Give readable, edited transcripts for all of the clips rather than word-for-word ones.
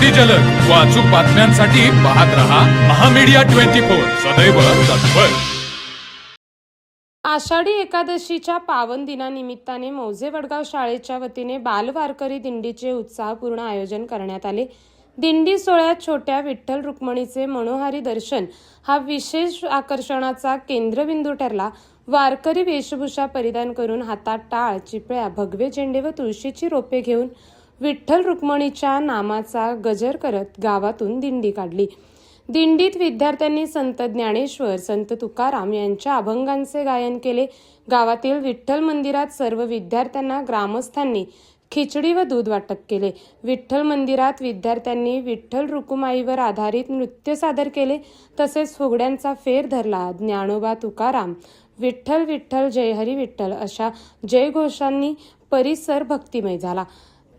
अगदी जलद व अचूक बातम्यांसाठी पाहत रहा महामीडिया 24 सदैव तत्पर। आषाढी एकादशीच्या पावन दिनानिमित्ताने मौजे वडगाव शाळेच्या वतीने बालवारकरी दिंडीचे उत्साहपूर्ण आयोजन करण्यात आले। दिंडी सोहळ्यात छोट्या विठ्ठल रुक्मिणीचे मनोहारी दर्शन हा विशेष आकर्षणाचा केंद्रबिंदू ठरला। वारकरी वेशभूषा परिधान करून हातात टाळ, चिपळ्या, भगवे झेंडे व तुळशीची रोपे घेऊन विठ्ठल रुक्मिणीच्या नामाचा गजर करत गावातून दिंडी काढली। दिंडीत विद्यार्थ्यांनी संत ज्ञानेश्वर, संत तुकाराम यांच्या अभंगांचे गायन केले। गावातील विठ्ठल मंदिरात सर्व विद्यार्थ्यांना ग्रामस्थांनी खिचडी व दूध वाटप केले। विठ्ठल मंदिरात विद्यार्थ्यांनी विठ्ठल रुक्माईवर आधारित नृत्य सादर केले। तसेच फुगड्यांचा फेर धरला। ज्ञानोबा तुकाराम, विठ्ठल विठ्ठल जय हरी विठ्ठल अशा जयघोषांनी परिसर भक्तिमय झाला।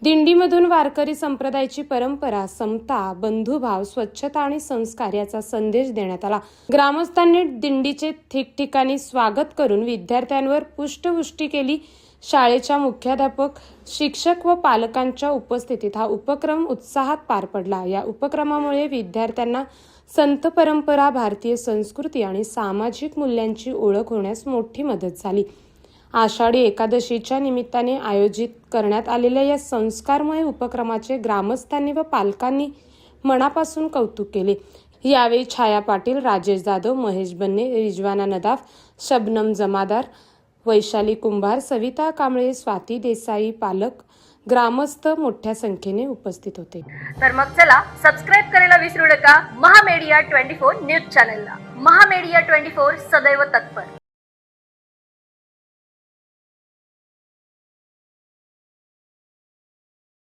दिंडीमधून वारकरी संप्रदायाची परंपरा, समता, बंधुभाव, स्वच्छता आणि संस्कार याचा संदेश देण्यात आला। ग्रामस्थांनी दिंडीचे ठिकठिकाणी स्वागत करून विद्यार्थ्यांवर पुष्पवृष्टी केली। शाळेच्या मुख्याध्यापक, शिक्षक व पालकांच्या उपस्थितीत हा उपक्रम उत्साहात पार पडला। या उपक्रमामुळे विद्यार्थ्यांना संत परंपरा, भारतीय संस्कृती आणि सामाजिक मूल्यांची ओळख होण्यास मोठी मदत झाली। आषाढी एकादशीच्या निमित्ताने आयोजित करण्यात आलेल्या या संस्कारमय उपक्रमाचे ग्रामस्थांनी व पालकांनी मनापासून कौतुक केले। यावेळी छाया पाटील, राजेश जाधव, महेश बन्ने, रिजवाना नदाफ, शबनम जमादार, वैशाली कुंभार, सविता कांबळे, स्वाती देसाई, पालक, ग्रामस्थ मोठ्या संख्येने उपस्थित होते। तर मग चला सबस्क्राईब करायला विसरू नका महामीडिया 24 न्यूज चॅनलला। महामीडिया 24 सदैव तत्पर।